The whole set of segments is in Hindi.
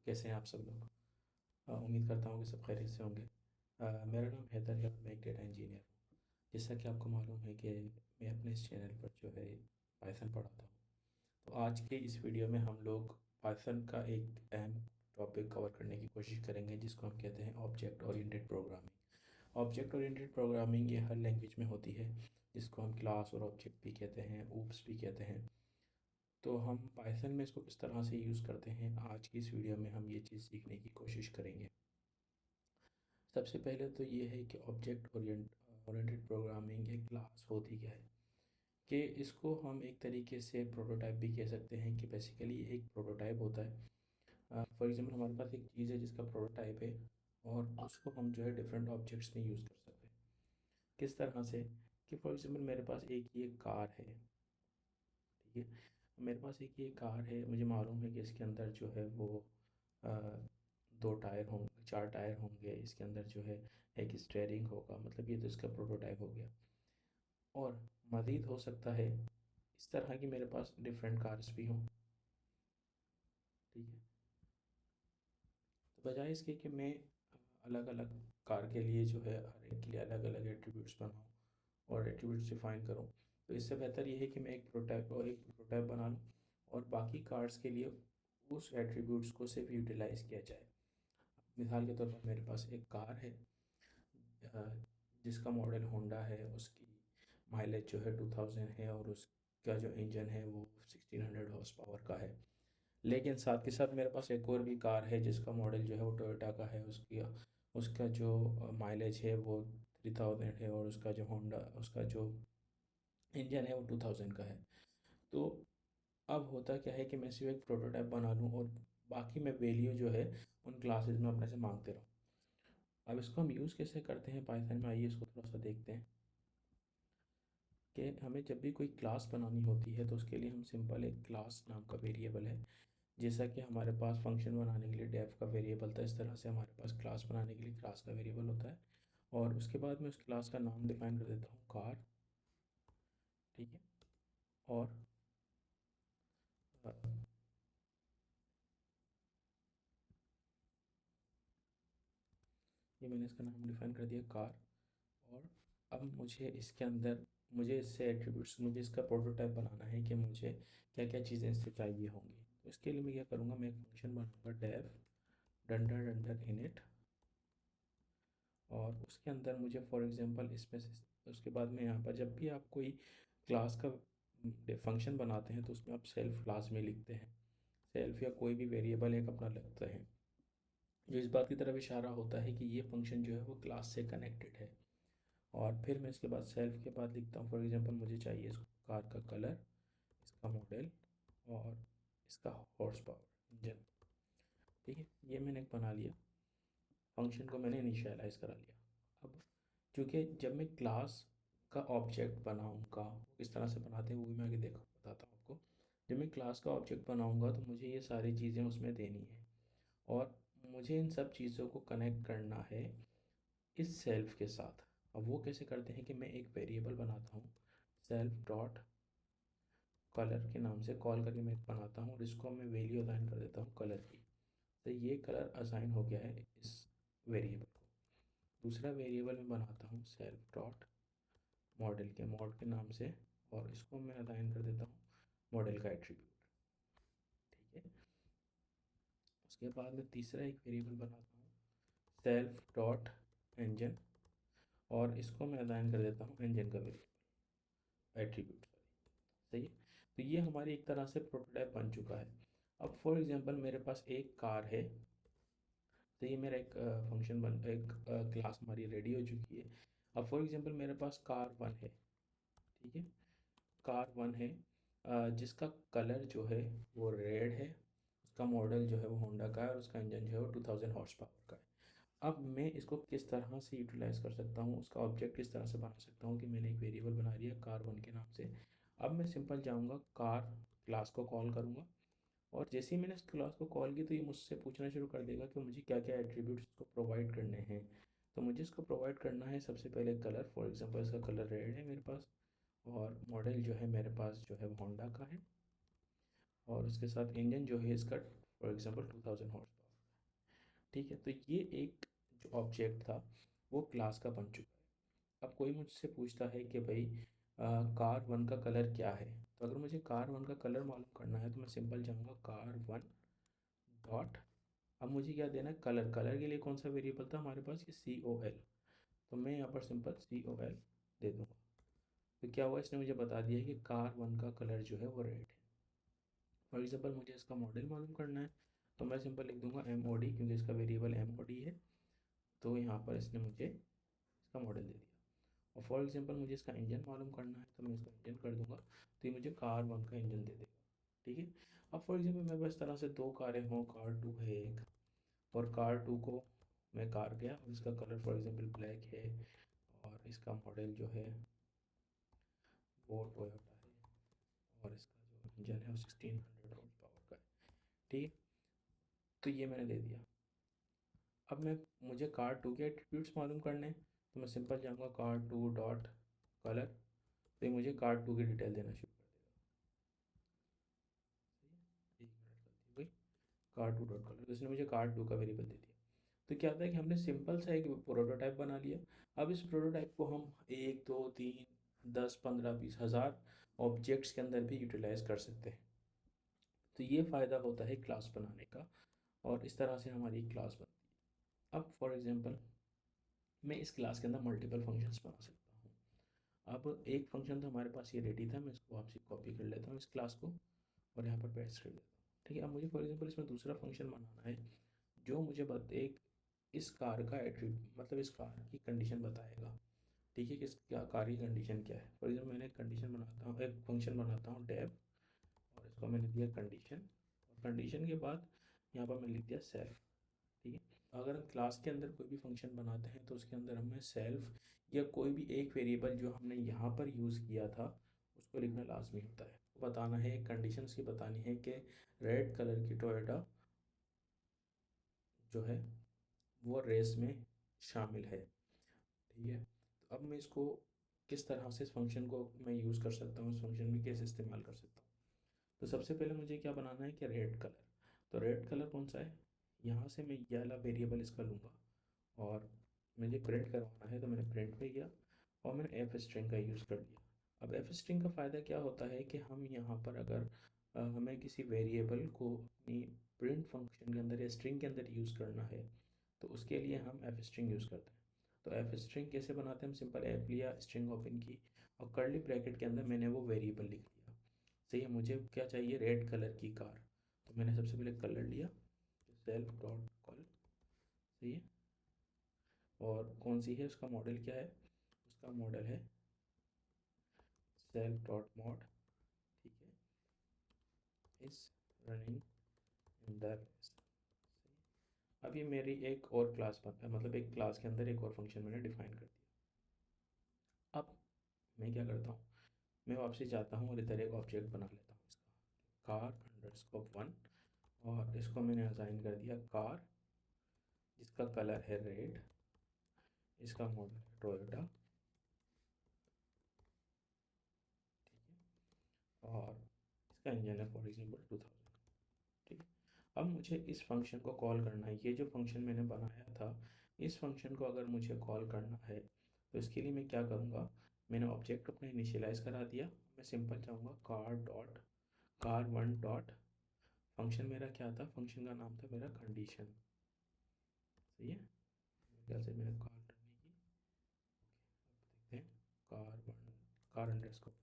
कैसे हैं आप सब लोग। उम्मीद करता हूँ कि सब खैरियत से होंगे। मेरा नाम हैदर है और मैं एक डेटा इंजीनियर हूँ। जैसा कि आपको मालूम है कि मैं अपने इस चैनल पर जो है पाइथन पढ़ाता हूँ। तो आज के इस वीडियो में हम लोग पाइथन का एक अहम टॉपिक कवर करने की कोशिश करेंगे, जिसको हम कहते हैं object oriented programming. Object oriented programming ये हर लैंग्वेज में होती है, जिसको हम क्लास और ऑब्जेक्ट भी कहते हैं, ऊप्स भी कहते हैं। तो हम पाइथन में इसको किस तरह से यूज़ करते हैं, आज की इस वीडियो में हम ये चीज़ सीखने की कोशिश करेंगे। सबसे पहले तो ये है कि ऑब्जेक्ट ओरिएंटेड प्रोग्रामिंग या क्लास होती क्या है, कि इसको हम एक तरीके से प्रोटोटाइप भी कह सकते हैं, कि बेसिकली एक प्रोटोटाइप होता है। फॉर एग्जांपल हमारे पास एक चीज़ है जिसका प्रोटोटाइप है, और उसको हम जो है डिफरेंट ऑब्जेक्ट्स में यूज़ कर सकते हैं। किस तरह से, कि फॉर एग्जांपल मेरे पास एक ये कार है, ठीक है। मेरे पास एक ये कार है, मुझे मालूम है कि इसके अंदर जो है वो अ, 2 टायर होंगे, 4 टायर होंगे, इसके अंदर जो है एक स्टीयरिंग होगा, मतलब ये तो इसका प्रोटोटाइप हो गया। और मज़ीद हो सकता है इस तरह की मेरे पास डिफरेंट कार्स भी हों, ठीक है। तो बजाय इसके कि मैं अलग अलग कार के लिए जो है हर एक के लिए अलग अलग एट्रीब्यूट्स बनाऊँ और एट्रीब्यूट्स डिफाइन करूँ, तो इससे बेहतर ये है कि मैं एक प्रोटोटाइप बना लूँ और बाकी कार्ड्स के लिए उस एट्रीब्यूट्स को सिर्फ यूटिलाइज़ किया जाए। मिसाल के तौर पर मेरे पास एक कार है, अ, जिसका मॉडल होंडा है, उसकी माइलेज जो है 2000 है, और उसका जो इंजन है वो 1600 हॉर्स पावर का है। लेकिन साथ के साथ मेरे पास एक और भी कार है जिसका मॉडल जो है वो टोयोटा का है, उसकी उसका जो माइलेज है वो 3000 है, और उसका जो होंडा उसका जो इंजन है वो 2000 का है। तो अब होता क्या है कि मैं सिर्फ एक प्रोटोटाइप बना लूँ और बाकी मैं वैल्यू जो है उन क्लासेस में अपने से मांगते रहूँ। अब इसको हम यूज़ कैसे करते हैं पाइथन में, आइए इसको थोड़ा सा देखते हैं। कि हमें जब भी कोई क्लास बनानी होती है तो उसके लिए हम सिंपल एक क्लास नाम का वेरिएबल है, जैसा कि हमारे पास फंक्शन बनाने के लिए डेफ का वेरिएबल था, इस तरह से हमारे पास क्लास बनाने के लिए क्लास का वेरिएबल होता है। और उसके बाद मैं उस क्लास का नाम डिफाइन कर देता हूँ कार, ठीक है। और अ, ये मैंने इसका नाम डिफाइन कर दिया कार। और अब मुझे इससे एट्रीब्यूट्स, मुझे इसका प्रोटोटाइप बनाना है कि मुझे क्या क्या चीज़ें इससे चाहिए होंगी। तो इसके लिए मैं क्या करूँगा, मैं एक फंक्शन बनाऊँगा डेफ डंडर डंडर इनिट, और उसके अंदर मुझे फॉर एग्जांपल इसमें से उसके बाद में यहाँ पर जब भी आप कोई क्लास का फंक्शन बनाते हैं तो उसमें आप सेल्फ लाजमी लिखते हैं। सेल्फ या कोई भी वेरिएबल एक अपना लगता है, जो इस बात की तरफ इशारा होता है कि ये फंक्शन जो है वो क्लास से कनेक्टेड है। और फिर मैं इसके बाद सेल्फ के बाद लिखता हूँ, फॉर एग्जांपल मुझे चाहिए इस कार का कलर, इसका मॉडल, और इसका हॉर्स पावर इंजन, ठीक है। ये मैंने एक बना लिया, फंक्शन को मैंने इनिशियलाइज़ करा लिया। अब क्योंकि जब मैं क्लास का ऑब्जेक्ट बनाऊंगा, किस तरह से बनाते हैं वो भी मैं आगे देखो बताता हूँ आपको। जब मैं क्लास का ऑब्जेक्ट बनाऊंगा तो मुझे ये सारी चीज़ें उसमें देनी है, और मुझे इन सब चीज़ों को कनेक्ट करना है इस सेल्फ के साथ। अब वो कैसे करते हैं कि मैं एक वेरिएबल बनाता हूँ, सेल्फ डॉट कलर के नाम से कॉल करके मैं बनाता हूँ, और इसको मैं वैल्यू असाइन कर देता हूँ कलर की। तो ये कलर असाइन हो गया है इस वेरिएबल को। दूसरा वेरिएबल मैं बनाता हूँ सेल्फ डॉट मॉडल के नाम से, और इसको मैं असाइन कर देता हूँ मॉडल का एट्रीब्यूट, ठीक है। उसके बाद मैं तीसरा एक वेरिएबल बनाता हूँ सेल्फ डॉट इंजन, और इसको मैं असाइन कर देता हूँ इंजन का एट्रीब्यूट, सही है। तो ये हमारी एक तरह से प्रोटोटाइप बन चुका है। अब फॉर एग्जांपल मेरे पास एक कार है, तो ये मेरा एक एक क्लास हमारी रेडी हो चुकी है। अब फॉर एग्जांपल मेरे पास कार वन है, ठीक है। कार वन है, जिसका कलर जो है वो रेड है, उसका मॉडल जो है वो होंडा का है, और उसका इंजन जो है वो 2000 हॉर्स पावर का है। अब मैं इसको किस तरह से यूटिलाइज़ कर सकता हूँ, उसका ऑब्जेक्ट किस तरह से बना सकता हूँ, कि मैंने एक वेरिएबल बना लिया कार वन के नाम से। अब मैं सिंपल जाऊँगा कार क्लास को कॉल करूँगा, और जैसे ही मैंने इस क्लास को कॉल की तो ये मुझसे पूछना शुरू कर देगा कि मुझे क्या क्या एट्रीब्यूट्स इसको प्रोवाइड करने हैं। तो मुझे इसको प्रोवाइड करना है सबसे पहले कलर, फॉर एग्जांपल इसका कलर रेड है मेरे पास, और मॉडल जो है मेरे पास जो है वो होंडा का है, और उसके साथ इंजन जो है इसका फॉर एग्जांपल 2000 हॉर्स पावर। ठीक है, तो ये एक जो ऑब्जेक्ट था वो क्लास का बन चुका है। अब कोई मुझसे पूछता है कि भाई कार वन का कलर क्या है, तो अगर मुझे कार वन का कलर मालूम करना है तो मैं सिंपल जाऊँगा कार वन डॉट, अब मुझे क्या देना है, कलर। कलर के लिए कौन सा वेरिएबल था हमारे पास, ये COL, तो मैं यहाँ पर सिंपल COL दे दूँगा। तो क्या हुआ, इसने मुझे बता दिया कि कार वन का कलर जो है वो रेड है। फॉर एग्जाम्पल मुझे इसका मॉडल मालूम करना है, तो मैं सिंपल लिख दूंगा MOD, क्योंकि इसका वेरिएबल MOD है। तो यहाँ पर इसने मुझे इसका मॉडल दे दिया। और फॉर एग्जांपल मुझे इसका इंजन मालूम करना है, तो मैं इसका इंजन कर दूंगा, तो ये मुझे कार वन का इंजन दे देगा। ठीक है। अब फॉर एग्जांपल मेरे पास इस तरह से दो कारें हों, कार टू है एक, और कार टू को मैं कार गया और इसका कलर फॉर एग्जांपल ब्लैक है, और इसका मॉडल जो है वो टोयोटा है, और इसका जो इंजन है वो 1600 हॉर्स पावर का है। ठीक है, तो ये मैंने दे दिया। अब मैं मुझे कार टू के एट्रीब्यूट्स मालूम करने हैं, तो मैं सिंपल जाऊँगा कार टू डॉट कलर, तो ये मुझे कार टू की डिटेल देना शुरू कर देगा। एक मिनट गलती हुई, कार टू डॉट कलर, तो इसने मुझे कार टू का वेरिएबल दे दिया। तो क्या होता है कि हमने सिंपल सा एक प्रोटोटाइप बना लिया। अब इस प्रोटोटाइप को हम 1 2 3 10 15 20 हज़ार ऑब्जेक्ट्स के अंदर भी यूटिलाइज कर सकते हैं। तो ये फ़ायदा होता है क्लास बनाने का, और इस तरह से हमारी एक क्लास बनती है। अब फॉर एग्जांपल मैं इस क्लास के अंदर मल्टीपल फंक्शंस बना सकता हूँ। अब एक फंक्शन तो हमारे पास ये रेडी था, मैं इसको आपसे कॉपी कर लेता हूँ इस क्लास को, और यहाँ पर पेस्ट कर देता हूँ। ठीक है, अब मुझे फॉर एग्जांपल इसमें दूसरा फंक्शन बनाना है जो मुझे एक इस कार का एट्रीब्यूट, मतलब इस कार की कंडीशन बताएगा। ठीक है, कि इस कार की कंडीशन क्या है। फॉर एग्जाम्पल मैंने एक कंडीशन बनाता हूँ, एक फंक्शन बनाता हूँ डेव, और इसको मैंने दिया कंडीशन, और कंडीशन के बाद यहाँ पर मैंने लिख दिया सेल्फ। ठीक है, अगर हम क्लास के अंदर कोई भी फंक्शन बनाते हैं तो उसके अंदर हमें सेल्फ या कोई भी एक वेरिएबल जो हमने यहाँ पर यूज़ किया था उसको लिखना लाजमी होता है। बताना है, कंडीशन की बतानी है कि रेड कलर की टोयोटा जो है वो रेस में शामिल है। ठीक है, तो अब मैं इसको किस तरह से, इस फंक्शन को मैं यूज़ कर सकता हूँ, इस फंक्शन में कैसे इस्तेमाल कर सकता हूँ। तो सबसे पहले मुझे क्या बनाना है कि रेड कलर, तो रेड कलर कौन सा है, यहाँ से मैं ये वाला वेरिएबल इसका लूँगा, और मुझे प्रिंट करवाना है तो मैंने प्रिंट पे किया, और मैंने एफ स्ट्रिंग का यूज़ कर दिया। अब एफ स्ट्रिंग का फ़ायदा क्या होता है कि हम यहाँ पर अगर हमें किसी वेरिएबल को अपनी प्रिंट फंक्शन के अंदर या स्ट्रिंग के अंदर यूज़ करना है, तो उसके लिए हम एफ स्ट्रिंग यूज़ करते हैं। तो एफ स्ट्रिंग कैसे बनाते हैं, हम सिंपल एफ लिया, स्ट्रिंग ओपन की, और कर्ली ब्रैकेट के अंदर मैंने वो वेरिएबल लिख दिया। सही है, मुझे क्या चाहिए, रेड कलर की कार, तो मैंने सबसे पहले कलर लिया, सेल्फ डॉट कॉल। सही है, और कौन सी है, उसका मॉडल क्या है, उसका मॉडल है सेल्फ डॉट मॉड। ठीक है, इस रनिंग इन द रेस। अब ये मेरी एक और क्लास बन, मतलब एक क्लास के अंदर एक और फंक्शन मैंने डिफाइन कर दिया। अब मैं क्या करता हूँ, मैं वापसी जाता हूँ और इधर एक ऑब्जेक्ट बना लेता हूँ इसका, कार अंडरस्कोर वन, और इसको मैंने असाइन कर दिया कार, जिसका कलर है रेड, इसका मॉडल है टोयोटा। ठीक है, और इसका इंजन है फॉर एग्जाम्पल 2000। ठीक है, अब मुझे इस फंक्शन को कॉल करना है, ये जो फंक्शन मैंने बनाया था इस फंक्शन को अगर मुझे कॉल करना है तो इसके लिए मैं क्या करूँगा, मैंने ऑब्जेक्ट अपना इनिशियलाइज करा दिया, मैं सिंपल जाऊँगा car dot car one dot, function मेरा क्या था, फंक्शन का नाम था मेरा कंडीशन। सही है, जैसे मैंने कॉल करने की, देखते हैं, car one, car underscore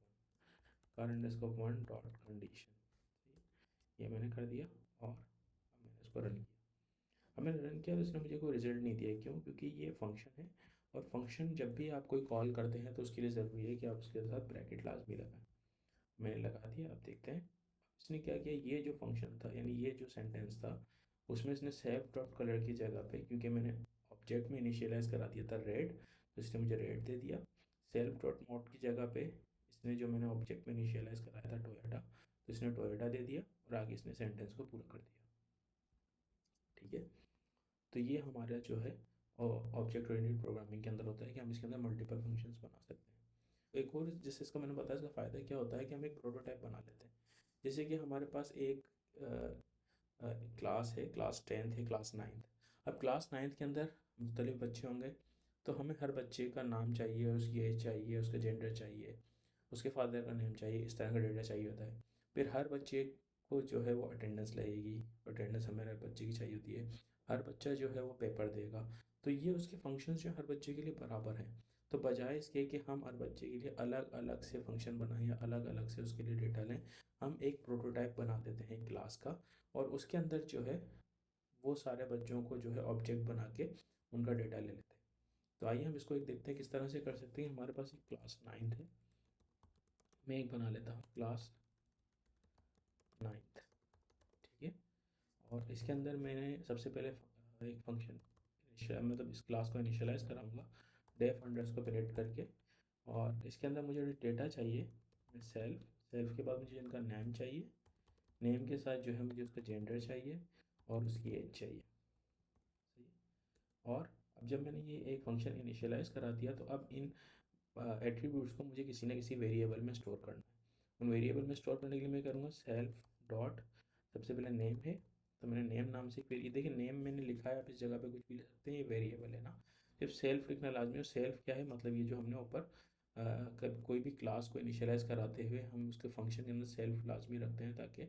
car underscore one dot condition, ये मैंने कर दिया, और अब मैंने इसको रन किया। अब मैंने रन किया तो इसने मुझे कोई रिजल्ट नहीं दिया, क्यों, क्योंकि ये फंक्शन है, और फंक्शन जब भी आप कोई कॉल करते हैं तो उसके लिए ज़रूरी है कि आप उसके साथ ब्रैकेट लाजमी लगाएं। मैंने लगा दिया, अब देखते हैं इसने क्या किया, ये जो फंक्शन था यानी ये जो सेंटेंस था उसमें इसने सेव डॉट कलर की जगह पे, क्योंकि मैंने ऑब्जेक्ट में इनिशियलाइज करा दिया था रेड, तो इसने मुझे रेड दे दिया। सेल्फ डॉट मोड की जगह पे इसने जो मैंने ऑब्जेक्ट में इनिशियलाइज कराया था टोयोटा, तो इसने टोयोटा दे दिया, और आगे इसने सेंटेंस को पूरा कर दिया। ठीक है, तो ये हमारा जो है ऑब्जेक्ट ओरिएंटेड प्रोग्रामिंग के अंदर होता है कि हम इसके अंदर मल्टीपल फंक्शंस बना सकते हैं। एक और जैसे इसका मैंने बताया, इसका फ़ायदा क्या होता है कि हम एक प्रोटोटाइप बना लेते हैं। जैसे कि हमारे पास एक क्लास है, क्लास 10th है, क्लास 9th। अब क्लास 9th के अंदर मुख्तलिफ बच्चे होंगे, तो हमें हर बच्चे का नाम चाहिए, उसकी एज चाहिए, उसका जेंडर चाहिए, उसके फादर का नेम चाहिए, इस तरह का डेटा चाहिए होता है। फिर हर बच्चे को जो है वो अटेंडेंस लगेगी, अटेंडेंस हमें हर बच्चे की चाहिए होती है। हर बच्चा जो है वो पेपर देगा। तो ये उसके फंक्शंस जो हर बच्चे के लिए बराबर हैं। तो बजाय इसके कि हम हर बच्चे के लिए अलग अलग से फंक्शन बनाएं या अलग अलग से उसके लिए डेटा लें, हम एक प्रोटोटाइप बना देते हैं क्लास का, और उसके अंदर जो है वो सारे बच्चों को जो है ऑब्जेक्ट बना के उनका डेटा ले लेते हैं। तो आइए हम इसको एक देखते हैं किस तरह से कर सकते हैं। हमारे पास एक क्लास 9 है, मैं एक बना लेता हूँ क्लास 9, ठीक है। और इसके अंदर मैंने सबसे पहले एक फंक्शन मतलब इस क्लास को इनिशियलाइज़ कराऊंगा डेफ अंडरस्कोर परेड करके। और इसके अंदर मुझे डेटा चाहिए, सेल्फ, सेल्फ के बाद मुझे इनका नेम चाहिए, नेम के साथ जो है मुझे उसका जेंडर चाहिए और उसकी एज चाहिए, सही। और अब जब मैंने ये एक फंक्शन इनिशियलाइज़ करा दिया, तो अब इन एट्रीब्यूट्स को मुझे किसी न किसी वेरिएबल में स्टोर करना है। उन वेरिएबल में स्टोर करने के लिए मैं करूँगा सेल्फ डॉट, सबसे पहले नेम है, तो मैंने नेम नाम से फिर ये देखिए नेम मैंने लिखा है, आप इस जगह पे कुछ भी लिख सकते हैं, ये वेरिएबल है ना। सिर्फ सेल्फ लिखना लाजमी है। सेल्फ क्या है, मतलब ये जो हमने ऊपर कोई भी क्लास को इनिशियलाइज़ कराते हुए हम उसके फंक्शन के अंदर सेल्फ लाजमी रखते हैं, ताकि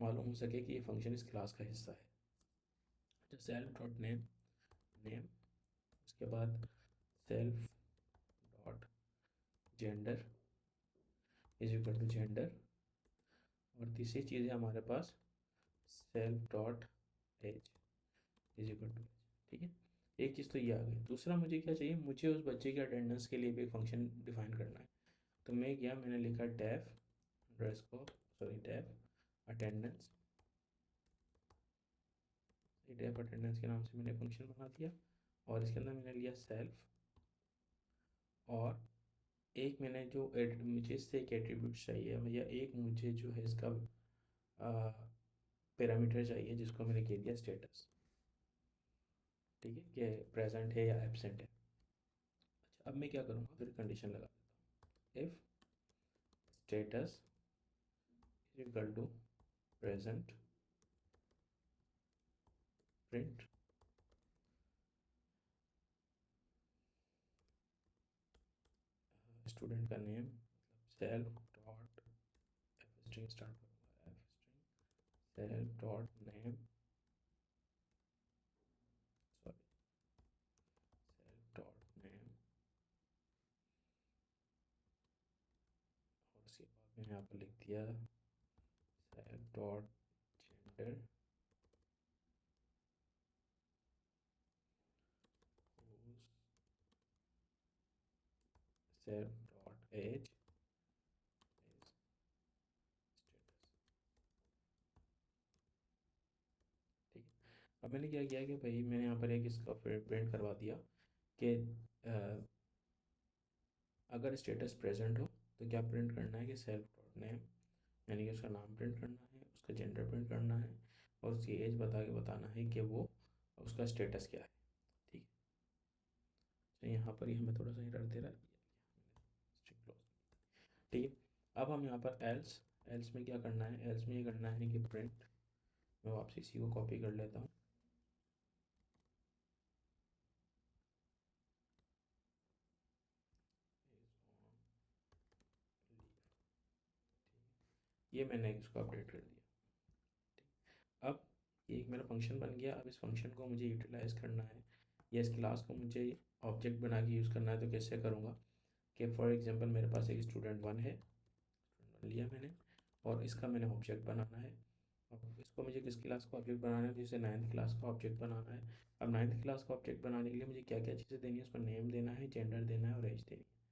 मालूम हो सके कि ये फंक्शन इस क्लास का हिस्सा है। तो सेल्फ डॉट नेम, नेम, उसके बाद self dot gender is equal to gender, और तीसरी चीज़ है हमारे पास self dot age is equal to, ठीक है। एक चीज़ तो ये आ गई। दूसरा मुझे क्या चाहिए, मुझे उस बच्चे के अटेंडेंस के लिए भी एक फंक्शन डिफाइन करना है। तो मैं क्या, मैंने लिखा def underscore, sorry def attendance, def attendance के नाम से मैंने फंक्शन बना दिया। और इसके अंदर मैंने लिया सेल्फ, और एक मैंने जो मुझे इससे एक एट्रीब्यूट चाहिए, या एक मुझे जो है इसका पैरामीटर चाहिए, जिसको मैंने कह दिया स्टेटस, ठीक है, कि प्रेजेंट है या एब्सेंट है। अच्छा, अब मैं क्या करूँगा, फिर कंडीशन लगा देता हूँ, if status is equal to present, print student का name, self dot F string start करूँगा, F string self dot name, sorry self dot name, और उसके बाद मैंने यहाँ पर लिख दिया self dot gender, self dot age, ठीक है। अब मैंने क्या किया कि भाई मैंने यहाँ पर एक इसका प्रिंट करवा दिया कि अगर स्टेटस प्रेजेंट हो तो क्या प्रिंट करना है कि सेल्फ डॉट नेम, यानी कि उसका नाम प्रिंट करना है, उसका जेंडर प्रिंट करना है, और उसकी एज बता के बताना है कि वो उसका स्टेटस क्या है, ठीक है। तो यहाँ पर ही हमें थोड़ा सा एरर दे रहा है, ठीक है। अब हम यहाँ पर एल्स, एल्स में क्या करना है, एल्स में ये करना है कि प्रिंट, मैं वापस इसी को कॉपी कर लेता हूँ, ये मैंने इसको अपडेट कर दिया। अब एक मेरा फंक्शन बन गया। अब इस फंक्शन को मुझे यूटिलाइज़ करना है, या इस क्लास को मुझे ऑब्जेक्ट बना के यूज़ करना है। तो कैसे करूँगा कि फॉर एग्जांपल मेरे पास एक स्टूडेंट 1 है, स्टूडेंट 1 लिया मैंने, और इसका मैंने ऑब्जेक्ट बनाना है। अब इसको मुझे किस क्लास का ऑब्जेक्ट बनाना है, तो इसे 9th क्लास का ऑब्जेक्ट बनाना है। अब 9th क्लास का ऑब्जेक्ट बनाने के लिए मुझे क्या क्या चीज़ें देनी है, उसको नेम देना है, जेंडर देना है, और एज देनी है।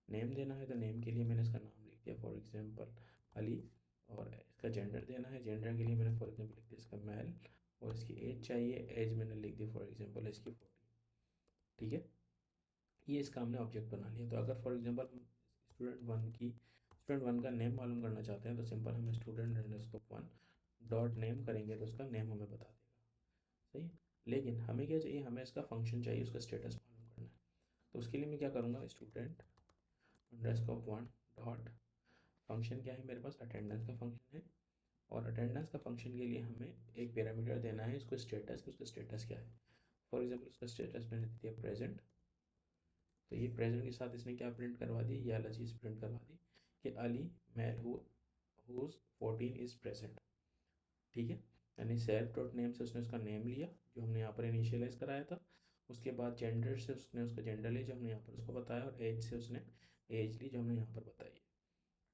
नेम देना है तो नेम के लिए मैंने इसका नाम लिख दिया, फॉर एग्जांपल अली, और इसका जेंडर देना है, जेंडर के लिए मैंने फॉर एग्जांपल लिख दिया इसका मेल, और इसकी एज चाहिए, एज मैंने लिख दी फॉर एग्जांपल इसकी 40, ठीक है। ये इसका हमने ऑब्जेक्ट बना लिया। तो अगर फॉर एग्जांपल स्टूडेंट वन का नेम मालूम करना चाहते हैं, तो सिंपल हमें स्टूडेंट अंडरस्कोर 1 डॉट नेम करेंगे, तो उसका नेम हमें बता देगा, सही है। लेकिन हमें क्या चाहिए, हमें इसका फंक्शन चाहिए, उसका स्टेटस मालूम करना है। तो उसके लिए मैं क्या करूँगा, स्टूडेंट अंडरस्कोर 1 डॉट फंक्शन क्या है मेरे पास, अटेंडेंस का फंक्शन है, और अटेंडेंस का फंक्शन के लिए हमें एक पैरामीटर देना है इसको स्टेटस, उसका स्टेटस क्या है। फॉर एग्जाम्पल उसका स्टेटस मैंने दे दिया प्रेजेंट, तो ये प्रेजेंट के साथ इसने क्या प्रिंट करवा दी, ये वाला चीज़ प्रिंट करवा दी कि अली मेल हुज 14 इज़ प्रेजेंट। ठीक है, यानी सेल्फ डॉट नेम से उसने उसका नेम लिया जो हमने यहाँ पर इनिशियलाइज कराया था, उसके बाद जेंडर से उसने उसका जेंडर लिया जो हमने यहाँ पर उसको बताया, और एज से उसने एज ली जो हमने यहाँ पर बताई है।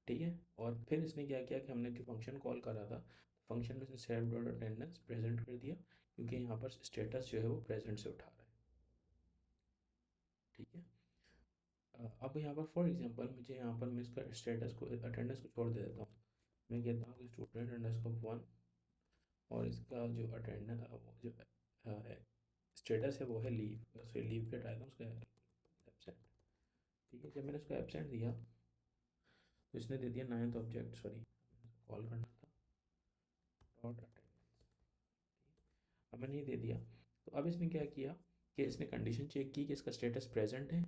ठीक है, और फिर इसने क्या किया कि हमने जो फंक्शन कॉल करा था, फंक्शन में इसने सेल्फ डॉट अटेंडेंस प्रेजेंट कर दिया क्योंकि यहाँ पर स्टेटस जो है वो प्रेजेंट से उठा रहा है। ठीक है, अब यहाँ पर फॉर एग्जांपल मुझे यहाँ पर मैं इसका स्टेटस को अटेंडेंस को छोड़ दे देता हूँ, मैं कहता हूँ कि स्टूडेंट अंडरस्कोर 1, और इसका जो अटेंडेंस जो स्टेटस है वो है लीव, उससे लीव के हटाया था उसका एबसेंट। ठीक है, जब मैंने उसको एबसेंट दिया तो इसने दे दिया 9th ऑब्जेक्ट, सॉरी कॉल करना था डॉट अटेंडेंस। अब मैंने ये दे दिया, तो अब इसने क्या किया कि इसने कंडीशन चेक की कि इसका स्टेटस प्रेजेंट है,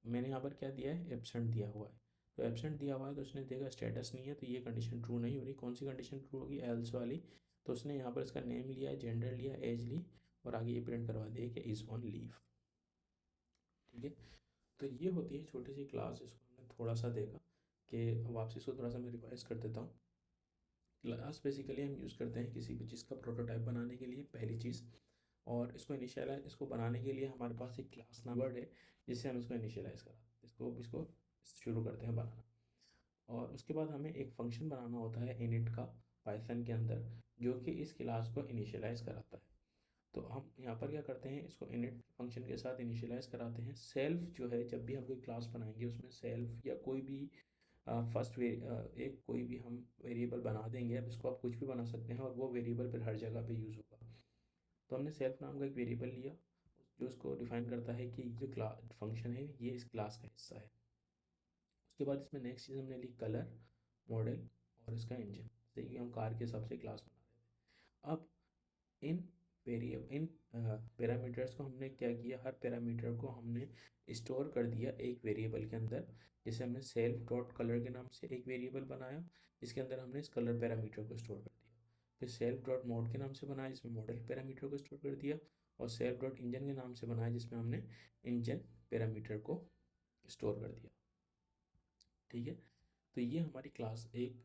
मैंने यहाँ पर क्या दिया है, एबसेंट दिया हुआ है, तो एबसेंट दिया हुआ है तो उसने देखा स्टेटस नहीं है, तो ये कंडीशन ट्रू नहीं हो रही। कौन सी कंडीशन ट्रू होगी, एल्स वाली, तो उसने यहाँ पर इसका नेम लिया, जेंडर लिया, एज ली, और आगे ये प्रिंट करवा दिया कि इज़ ऑन लीव। ठीक है, तो ये होती है छोटी सी क्लास, इसको हमने थोड़ा सा देखा कि वापसी इसको थोड़ा सा मैं रिवाइज कर देता हूँ। क्लास बेसिकली हम यूज़ करते हैं किसी भी चीज़ का प्रोटोटाइप बनाने के लिए, पहली चीज़, और इसको इनिशियलाइज, इसको बनाने के लिए हमारे पास एक क्लास वर्ड है जिससे हम इसको इनिशियलाइज कराते हैं, इसको शुरू करते हैं बनाना। और उसके बाद हमें एक फंक्शन बनाना होता है इनिट का पाइथन के अंदर, जो कि इस क्लास को इनिशियलाइज कराता है। तो हम यहाँ पर क्या करते हैं, इसको इनिट फंक्शन के साथ इनिशियलाइज कराते हैं। सेल्फ जो है, जब भी हम कोई क्लास बनाएंगे उसमें सेल्फ या कोई भी एक कोई भी हम वेरिएबल बना देंगे, अब इसको आप कुछ भी बना सकते हैं और वो वेरिएबल फिर हर जगह पे यूज़ होगा। तो हमने सेल्फ नाम का एक वेरिएबल लिया जो इसको डिफाइन करता है कि जो क्लास फंक्शन है ये इस क्लास का हिस्सा है। उसके बाद इसमें नेक्स्ट चीज़ हमने ली कलर, मॉडल और इसका इंजन, जैसे कि हम कार के हिसाब से क्लास बना रहे थे। अब इन इन पैरामीटर्स को हमने क्या किया, हर पैरामीटर को हमने स्टोर कर दिया एक वेरिएबल के अंदर। जैसे हमने सेल्फ डॉट कलर के नाम से एक वेरिएबल बनाया जिसके अंदर हमने इस कलर पैरामीटर को स्टोर कर दिया, फिर सेल्फ डॉट मोड के नाम से बनाया जिसमें मॉडल पैरामीटर को स्टोर कर दिया, और सेल्फ डॉट इंजन के नाम से बनाया जिसमें हमने इंजन पैरामीटर को स्टोर कर दिया। ठीक है, तो ये हमारी क्लास एक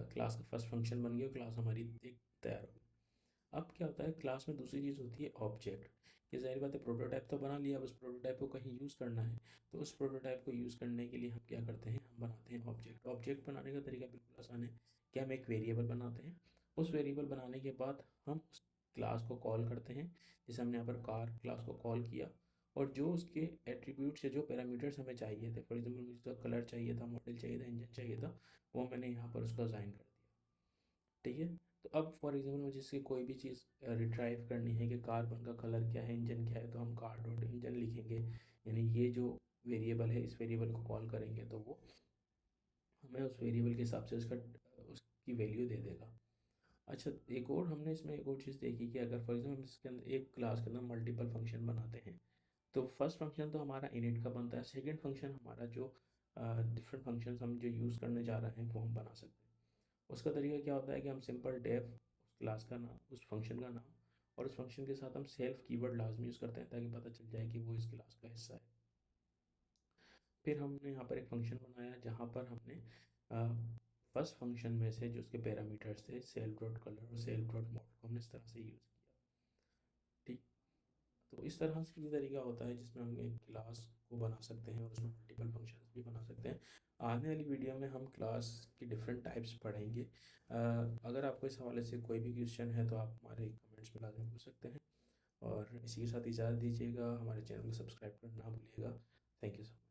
क्लास का फर्स्ट फंक्शन बन गया, क्लास हमारी एक तैयार हो गई। अब क्या होता है, क्लास में दूसरी चीज़ होती है ऑब्जेक्ट। ये जाहिर बात है, प्रोटोटाइप तो बना लिया, अब उस प्रोटोटाइप को कहीं यूज़ करना है, तो उस प्रोटोटाइप को यूज़ करने के लिए हम क्या करते हैं, हम बनाते हैं ऑब्जेक्ट। ऑब्जेक्ट बनाने का तरीका बिल्कुल आसान है कि हम एक वेरिएबल बनाते हैं, उस वेरिएबल बनाने के बाद हम उस क्लास को कॉल करते हैं, जैसे हमने यहाँ पर कार क्लास को कॉल किया, और जो उसके एट्रीब्यूट्स या जो पैरामीटर्स हमें चाहिए थे, फॉर एग्जाम्पल मुझे तो कलर चाहिए था, मॉडल चाहिए था, इंजन चाहिए था, वो मैंने यहाँ पर उसको असाइन कर दिया। ठीक है, तो अब फॉर एग्जाम्पल मुझे इसकी कोई भी चीज़ रिट्राइव करनी है कि कार्बन का कलर क्या है, इंजन क्या है, तो हम कार डॉट इंजन लिखेंगे, यानी ये जो वेरिएबल है इस वेरिएबल को कॉल करेंगे तो वो हमें उस वेरिएबल के हिसाब से उसकी वैल्यू दे देगा। अच्छा, एक और हमने इसमें एक और चीज़ देखी कि अगर फॉर एग्जाम्पल इसके अंदर एक क्लास के अंदर मल्टीपल फंक्शन बनाते हैं, तो फर्स्ट फंक्शन तो हमारा इनिट का बनता है, सेकेंड फंक्शन हमारा जो डिफरेंट फंक्शन हम जो यूज़ करने जा रहे हैं वो हम बना सकते हैं। उसका तरीका क्या होता है कि हम सिंपल डेफ उस क्लास का नाम, उस फंक्शन का नाम, और उस फंक्शन के साथ हम सेल्फ कीवर्ड लाजमी यूज़ करते हैं ताकि पता चल जाए कि वो इस क्लास का हिस्सा है। फिर हमने यहाँ पर एक फंक्शन बनाया जहाँ पर हमने फर्स्ट फंक्शन में से जो उसके पैरामीटर्स थे सेल्फ डॉट कलर और सेल्फ डॉट मोड को हमने इस तरह से यूज़ किया। ठीक, तो इस तरह से ये तरीका होता है जिसमें हम एक क्लास को बना सकते हैं और उसमें मल्टीपल फंक्शंस भी बना सकते हैं। आने वाली वीडियो में हम क्लास की डिफरेंट टाइप्स पढ़ेंगे। अगर आपको इस हवाले से कोई भी क्वेश्चन है तो आप हमारे कमेंट्स में लाजमी पूछ सकते हैं, और इसी के साथ इजाज़त दीजिएगा, हमारे चैनल को सब्सक्राइब करना ना भूलिएगा। Thank you so much.